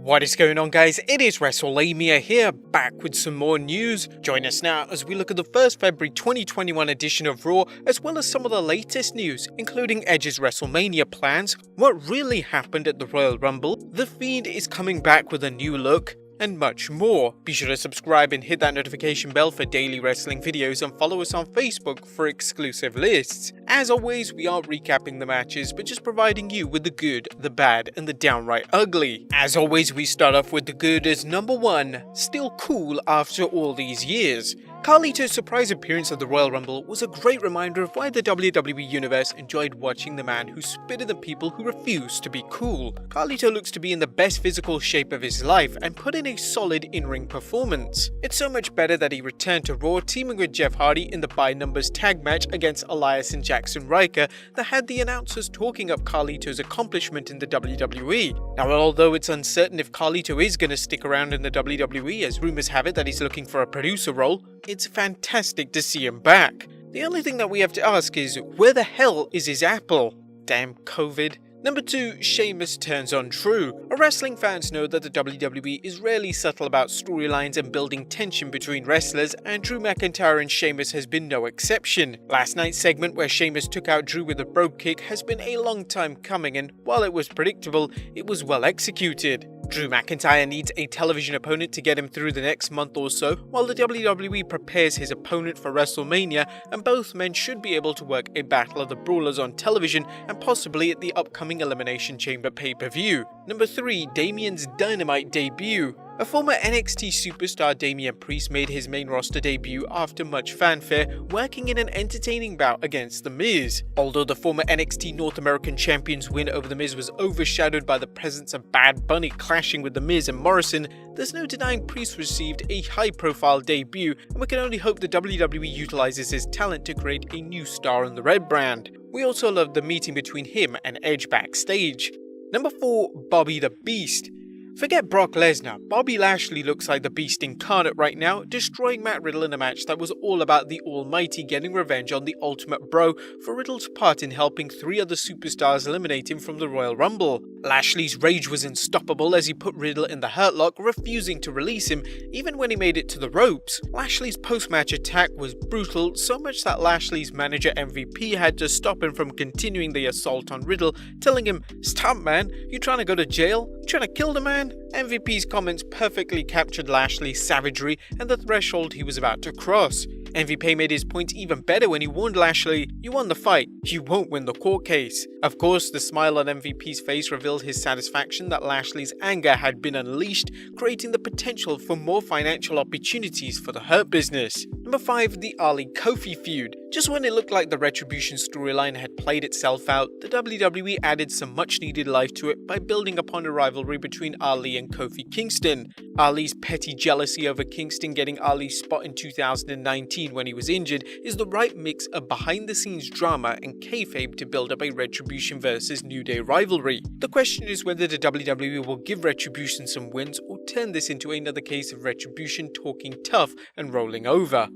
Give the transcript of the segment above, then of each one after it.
What is going on, guys? It is Wrestlelamia here, back with some more news. Join us now as we look at the first February 2021 edition of Raw, as well as some of the latest news, including Edge's Wrestlemania plans, what really happened at the Royal Rumble, The Fiend is coming back with a new look, and much more. Be sure to subscribe and hit that notification bell for daily wrestling videos and follow us on Facebook for exclusive lists. As always, we aren't recapping the matches, but just providing you with the good, the bad, and the downright ugly. As always, we start off with the good as number 1, still cool after all these years. Carlito's surprise appearance at the Royal Rumble was a great reminder of why the WWE Universe enjoyed watching the man who spit at the people who refused to be cool. Carlito looks to be in the best physical shape of his life and put in a solid in-ring performance. It's so much better that he returned to Raw teaming with Jeff Hardy in the by numbers tag match against Elias and Jackson Ryker that had the announcers talking up Carlito's accomplishment in the WWE. Now, although it's uncertain if Carlito is going to stick around in the WWE, as rumors have it that he's looking for a producer role, it's fantastic to see him back. The only thing that we have to ask is, where the hell is his apple? Damn COVID. Number 2, Sheamus turns on Drew. Wrestling fans know that the WWE is rarely subtle about storylines and building tension between wrestlers, and Drew McIntyre and Sheamus has been no exception. Last night's segment where Sheamus took out Drew with a brogue kick has been a long time coming, and while it was predictable, it was well executed. Drew McIntyre needs a television opponent to get him through the next month or so, while the WWE prepares his opponent for WrestleMania, and both men should be able to work a Battle of the Brawlers on television and possibly at the upcoming Elimination Chamber pay-per-view. Number 3, Damian's Dynamite debut. A former NXT superstar, Damian Priest, made his main roster debut after much fanfare, working in an entertaining bout against The Miz. Although the former NXT North American Champion's win over The Miz was overshadowed by the presence of Bad Bunny clashing with The Miz and Morrison, there's no denying Priest received a high-profile debut, and we can only hope the WWE utilizes his talent to create a new star in the Red brand. We also loved the meeting between him and Edge backstage. Number 4, Bobby the Beast. Forget Brock Lesnar, Bobby Lashley looks like the Beast incarnate right now, destroying Matt Riddle in a match that was all about the Almighty getting revenge on the Ultimate Bro for Riddle's part in helping 3 other superstars eliminate him from the Royal Rumble. Lashley's rage was unstoppable as he put Riddle in the Hurt Lock, refusing to release him even when he made it to the ropes. Lashley's post-match attack was brutal, so much that Lashley's manager MVP had to stop him from continuing the assault on Riddle, telling him, "Stop, man, you trying to go to jail? You trying to kill the man?" MVP's comments perfectly captured Lashley's savagery and the threshold he was about to cross. MVP made his point even better when he warned Lashley, "You won the fight, you won't win the court case." Of course, the smile on MVP's face revealed his satisfaction that Lashley's anger had been unleashed, creating the potential for more financial opportunities for the Hurt Business. Number 5, the Ali-Kofi feud. Just when it looked like the Retribution storyline had played itself out, the WWE added some much needed life to it by building upon a rivalry between Ali and Kofi Kingston. Ali's petty jealousy over Kingston getting Ali's spot in 2019 when he was injured is the right mix of behind-the-scenes drama and kayfabe to build up a Retribution versus New Day rivalry. The question is whether the WWE will give Retribution some wins or turn this into another case of Retribution talking tough and rolling over.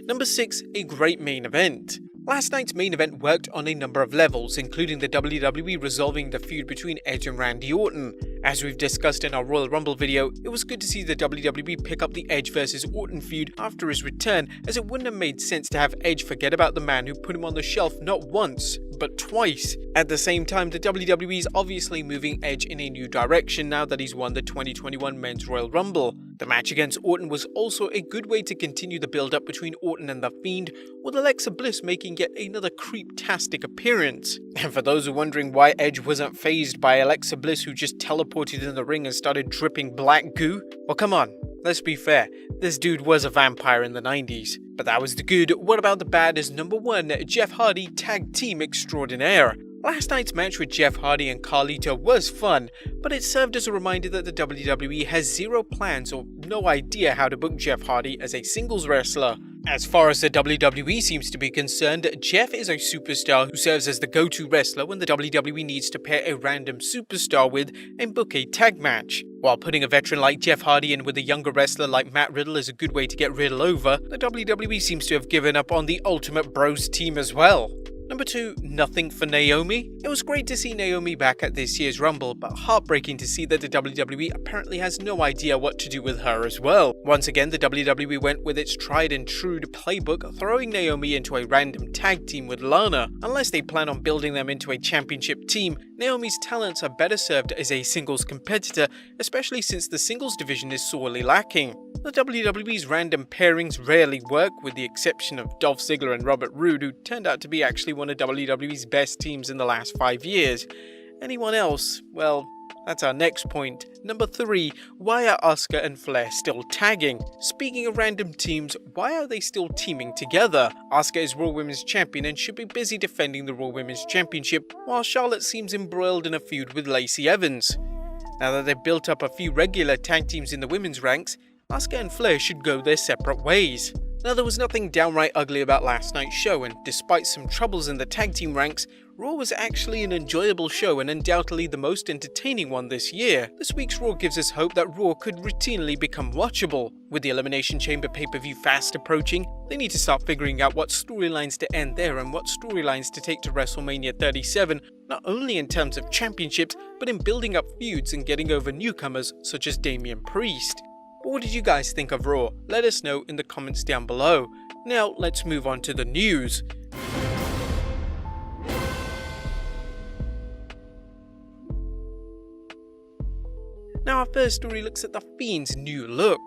Number 6, a great main event. Last night's main event worked on a number of levels, including the WWE resolving the feud between Edge and Randy Orton. As we've discussed in our Royal Rumble video, it was good to see the WWE pick up the Edge vs Orton feud after his return, as it wouldn't have made sense to have Edge forget about the man who put him on the shelf not once, but twice. At the same time, the WWE is obviously moving Edge in a new direction now that he's won the 2021 Men's Royal Rumble. The match against Orton was also a good way to continue the build-up between Orton and The Fiend, with Alexa Bliss making yet another creep-tastic appearance. And for those who are wondering why Edge wasn't fazed by Alexa Bliss, who just teleported in the ring and started dripping black goo, well, come on, let's be fair, this dude was a vampire in the 90s. But that was the good. What about the bad? Is number 1, Jeff Hardy Tag Team Extraordinaire. Last night's match with Jeff Hardy and Carlito was fun, but it served as a reminder that the WWE has zero plans or no idea how to book Jeff Hardy as a singles wrestler. As far as the WWE seems to be concerned, Jeff is a superstar who serves as the go-to wrestler when the WWE needs to pair a random superstar with and book a tag match. While putting a veteran like Jeff Hardy in with a younger wrestler like Matt Riddle is a good way to get Riddle over, the WWE seems to have given up on the Ultimate Bros team as well. Number 2, nothing for Naomi. It was great to see Naomi back at this year's Rumble, but heartbreaking to see that the WWE apparently has no idea what to do with her as well. Once again, the WWE went with its tried and true playbook, throwing Naomi into a random tag team with Lana. Unless they plan on building them into a championship team, Naomi's talents are better served as a singles competitor, especially since the singles division is sorely lacking. The WWE's random pairings rarely work, with the exception of Dolph Ziggler and Robert Roode, who turned out to be actually one of WWE's best teams in the last 5 years. Anyone else? Well, that's our next point. Number 3, why are Asuka and Flair still tagging? Speaking of random teams, why are they still teaming together? Asuka is Raw Women's Champion and should be busy defending the Raw Women's Championship, while Charlotte seems embroiled in a feud with Lacey Evans. Now that they've built up a few regular tag teams in the women's ranks, Asuka and Flair should go their separate ways. Now, there was nothing downright ugly about last night's show, and despite some troubles in the tag team ranks, Raw was actually an enjoyable show and undoubtedly the most entertaining one this year. This week's Raw gives us hope that Raw could routinely become watchable. With the Elimination Chamber pay-per-view fast approaching, they need to start figuring out what storylines to end there and what storylines to take to WrestleMania 37, not only in terms of championships, but in building up feuds and getting over newcomers such as Damian Priest. But what did you guys think of Raw? Let us know in the comments down below. Now let's move on to the news. Now our first story looks at the Fiend's new look.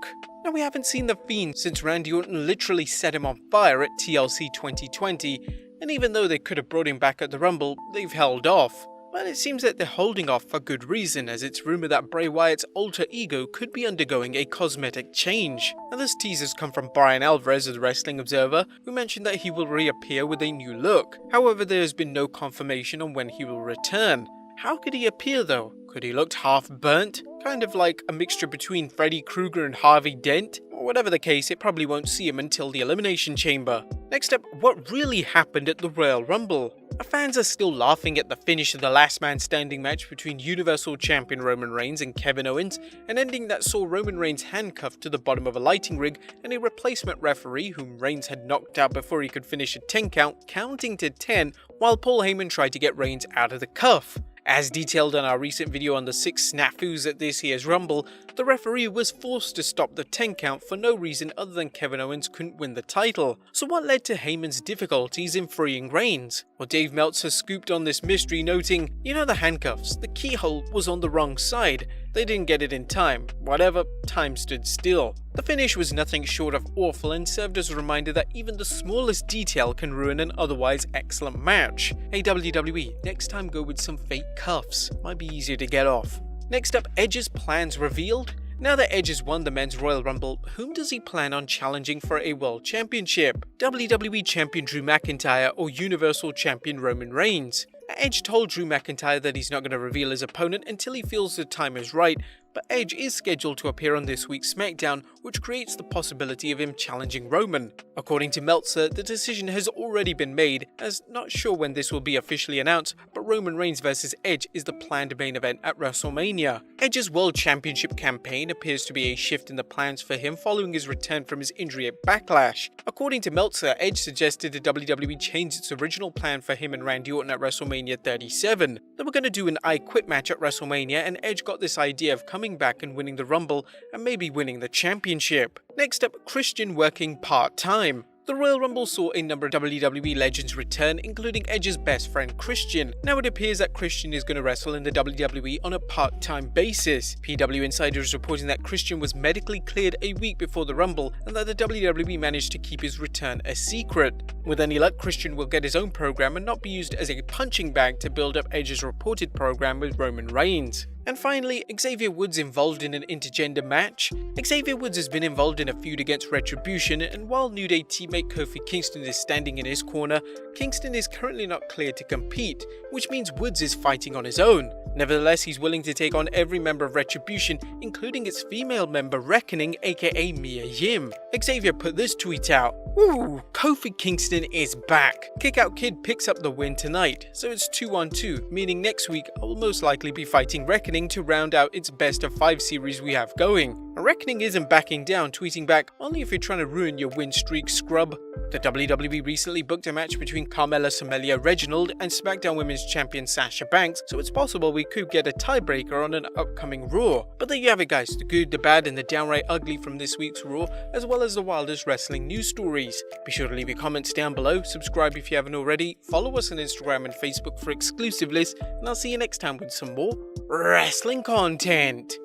Now we haven't seen the Fiend since Randy Orton literally set him on fire at TLC 2020, and even though they could have brought him back at the Rumble, they've held off. But it seems that they're holding off for good reason, as it's rumored that Bray Wyatt's alter ego could be undergoing a cosmetic change. Now this teaser's come from Brian Alvarez of the Wrestling Observer, who mentioned that he will reappear with a new look. However, there has been no confirmation on when he will return. How could he appear though? Could he look half burnt? Kind of like a mixture between Freddy Krueger and Harvey Dent? Or whatever the case, it probably won't see him until the Elimination Chamber. Next up, what really happened at the Royal Rumble? Our fans are still laughing at the finish of the last man standing match between Universal Champion Roman Reigns and Kevin Owens, an ending that saw Roman Reigns handcuffed to the bottom of a lighting rig and a replacement referee, whom Reigns had knocked out before he could finish a 10 count, counting to 10 while Paul Heyman tried to get Reigns out of the cuff. As detailed in our recent video on the 6 snafus at this year's Rumble, the referee was forced to stop the 10 count for no reason other than Kevin Owens couldn't win the title. So what led to Heyman's difficulties in freeing Reigns? Well, Dave Meltzer scooped on this mystery, noting, "You know the handcuffs, the keyhole was on the wrong side. They didn't get it in time. Whatever, time stood still." The finish was nothing short of awful and served as a reminder that even the smallest detail can ruin an otherwise excellent match. Hey WWE, next time go with some fake cuffs. Might be easier to get off. Next up, Edge's plans revealed. Now that Edge has won the Men's Royal Rumble, whom does he plan on challenging for a World Championship? WWE Champion Drew McIntyre or Universal Champion Roman Reigns? Edge told Drew McIntyre that he's not going to reveal his opponent until he feels the time is right, but Edge is scheduled to appear on this week's SmackDown, which creates the possibility of him challenging Roman. According to Meltzer, the decision has already been made, as not sure when this will be officially announced, but Roman Reigns vs Edge is the planned main event at WrestleMania. Edge's World Championship campaign appears to be a shift in the plans for him following his return from his injury at Backlash. According to Meltzer, Edge suggested the WWE change its original plan for him and Randy Orton at WrestleMania 37. They were going to do an I Quit match at WrestleMania, and Edge got this idea of coming back and winning the Rumble and maybe winning the championship. Next up, Christian working part-time. The Royal Rumble saw a number of WWE legends return, including Edge's best friend Christian. Now it appears that Christian is going to wrestle in the WWE on a part-time basis. PW Insider is reporting that Christian was medically cleared a week before the Rumble and that the WWE managed to keep his return a secret. With any luck, Christian will get his own program and not be used as a punching bag to build up Edge's reported program with Roman Reigns. And finally, Xavier Woods involved in an intergender match. Xavier Woods has been involved in a feud against Retribution, and while New Day teammate Kofi Kingston is standing in his corner, Kingston is currently not cleared to compete, which means Woods is fighting on his own. Nevertheless, he's willing to take on every member of Retribution, including its female member Reckoning, aka Mia Yim. Xavier put this tweet out: "Ooh, Kofi Kingston is back. Kickout Kid picks up the win tonight, so it's 2-on-2, meaning next week I will most likely be fighting Reckoning to round out its best of 5 series we have going. and Reckoning isn't backing down, tweeting back, "Only if you're trying to ruin your win streak, scrub." The WWE recently booked a match between Carmella Somalia Reginald and SmackDown Women's Champion Sasha Banks, so it's possible we could get a tiebreaker on an upcoming Raw. But there you have it guys, the good, the bad and the downright ugly from this week's Raw, as well as the wildest wrestling news stories. Be sure to leave your comments down below, subscribe if you haven't already, follow us on Instagram and Facebook for exclusive lists, and I'll see you next time with some more wrestling content.